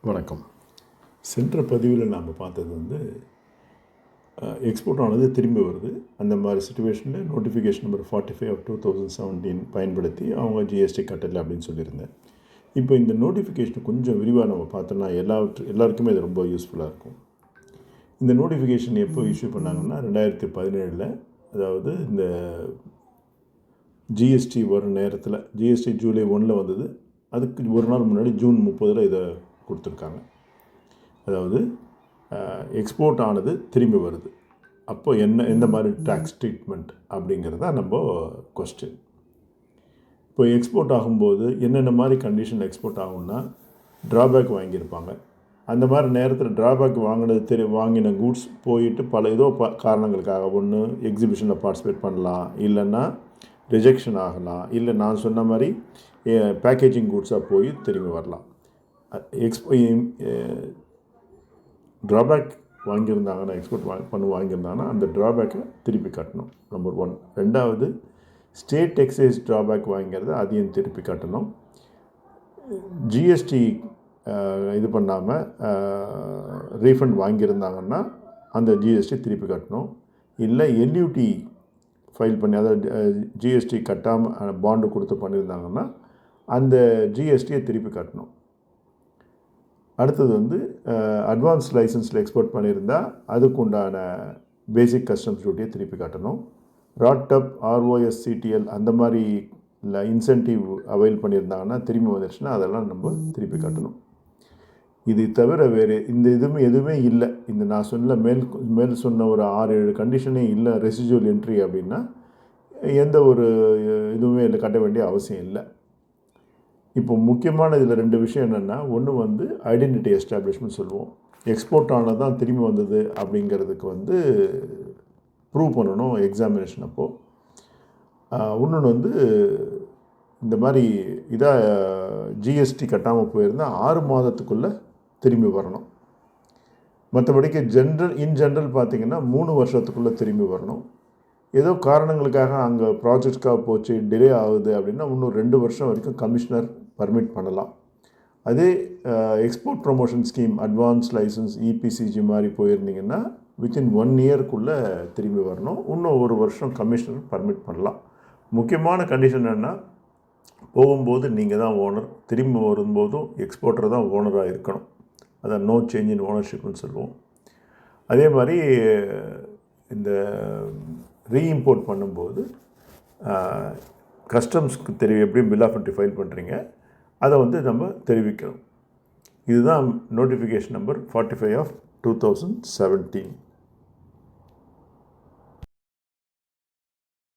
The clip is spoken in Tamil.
வணக்கம். சென்ற பதிவில் நாம் பார்த்தது எக்ஸ்போர்ட் ஆனது திரும்பி வருது. அந்த மாதிரி சிச்சுவேஷனில் நோட்டிஃபிகேஷன் நம்பர் 45 ஆஃப் 2017 பயன்படுத்தி அவங்க ஜிஎஸ்டி கட்டலை அப்படின்னு சொல்லியிருந்தேன். இப்போ இந்த நோட்டிஃபிகேஷனை கொஞ்சம் விரிவாக நம்ம பார்த்தோன்னா எல்லாருக்குமே இது ரொம்ப யூஸ்ஃபுல்லாக இருக்கும். இந்த நோட்டிஃபிகேஷன் எப்போ இஷ்யூ பண்ணாங்கன்னா 2017, அதாவது இந்த ஜிஎஸ்டி வரும் நேரத்தில், ஜிஎஸ்டி ஜூலை 1 வந்தது. அதுக்கு ஒரு நாள் முன்னாடி ஜூன் 30 இதை கொடுத்துருக்காங்க. அதாவது எக்ஸ்போர்ட் ஆனது திரும்பி வருது. அப்போ எந்த மாதிரி டேக்ஸ் ட்ரீட்மெண்ட் அப்படிங்கிறதா நம்ம கொஸ்டின். இப்போ எக்ஸ்போர்ட் ஆகும்போது என்னென்ன மாதிரி கண்டிஷன் எக்ஸ்போர்ட் ஆகும்னா, ட்ராபேக் வாங்கியிருப்பாங்க. அந்த மாதிரி நேரத்தில் ட்ராபேக் வாங்கின கூட்ஸ் போயிட்டு ஏதோ காரணங்களுக்காக ஒன்று எக்ஸிபிஷனில் பார்ட்டிசிபேட் பண்ணலாம், இல்லைன்னா ரிஜெக்ஷன் ஆகலாம், இல்லை நான் சொன்ன மாதிரி பேக்கேஜிங் கூட்ஸாக போய் திரும்பி வரலாம். ட்ராபேக் வாங்கியிருந்தாங்கன்னா, எக்ஸ்போர்ட் வாங்கியிருந்தாங்கன்னா அந்த ட்ராபேக்கை திருப்பி கட்டணும், நம்பர் 1. ரெண்டாவது, ஸ்டேட் எக்ஸைஸ் ட்ராபேக் வாங்கிறத அதையும் திருப்பி கட்டணும். ஜிஎஸ்டி இது பண்ணாமல் ரீஃபண்ட் வாங்கியிருந்தாங்கன்னா அந்த ஜிஎஸ்டி திருப்பி கட்டணும். இல்லை எல்யூடி ஃபைல் பண்ணி, அதாவது ஜிஎஸ்டி கட்டாமல் பாண்டு கொடுத்து பண்ணியிருந்தாங்கன்னா அந்த ஜிஎஸ்டியை திருப்பி கட்டணும். அடுத்தது அட்வான்ஸ் லைசன்ஸில் எக்ஸ்போர்ட் பண்ணியிருந்தால் அதுக்கு உண்டான பேசிக் கஸ்டம்ஸ் டியூட்டியை திருப்பி கட்டணும். ராட்டப், ROSCTL அந்த மாதிரி இல்லை இன்சென்டிவ் அவைல் பண்ணியிருந்தாங்கன்னா திரும்பி வந்துடுச்சுன்னா அதெல்லாம் நம்ம திருப்பி கட்டணும். இது தவிர வேறு எதுவுமே இல்லை. இந்த நான் சொன்ன மேல் சொன்ன ஒரு 6-7 கண்டிஷனே இல்லை ரெசிஜுவல் என்ட்ரி அப்படின்னா எந்த ஒரு இதுவுமே இல்லை, கட்ட வேண்டிய அவசியம் இல்லை. இப்போ முக்கியமான இதில் 2 விஷயம் என்னென்னா, ஒன்று ஐடென்டிட்டி எஸ்டாப்ளிஷ்மெண்ட் சொல்லுவோம். எக்ஸ்போர்ட் ஆனது தான் திரும்பி வந்தது அப்படிங்கிறதுக்கு ப்ரூவ் பண்ணணும் எக்ஸாமினேஷன் அப்போது. இன்னொன்று இந்த மாதிரி ஜிஎஸ்டி கட்டாமல் போயிருந்தால் 6 மாதத்துக்குள்ளே திரும்பி வரணும். மற்றபடிக்கு இன் ஜென்ரல் பார்த்திங்கன்னா 3 வருஷத்துக்குள்ளே திரும்பி வரணும். ஏதோ காரணங்களுக்காக அங்கே ப்ராஜெக்ட்ஸ்க்காக போச்சு, டிலே ஆகுது அப்படின்னா இன்னும் 2 வருஷம் வரைக்கும் கமிஷனர் பர்மிட் பண்ணலாம். அதே export promotion scheme, advance licence, EPCG மாதிரி போயிருந்தீங்கன்னா வித்தின் 1 இயர்க்குள்ளே திரும்பி வரணும். இன்னும் 1 வருஷம் கமிஷனர் பர்மிட் பண்ணலாம். முக்கியமான கண்டிஷன் என்னென்னா, போகும்போது நீங்கள் தான் ஓனர், திரும்பி வரும்போதும் எக்ஸ்போர்ட்டர் தான் ஓனராக இருக்கணும். அதான் நோ சேஞ்ச் இன் ஓனர்ஷிப்னு சொல்லுவோம். அதே மாதிரி இந்த ரீஇம்போர்ட் பண்ணும்போது கஸ்டம்ஸ்க்கு எப்படியும் பில் ஆஃப் என்ட்ரி ஃபைல் பண்ணுறீங்க, அதை நம்ம தெரிவிக்கணும். இதுதான் நோட்டிஃபிகேஷன் நம்பர் 45 ஆஃப் 2017.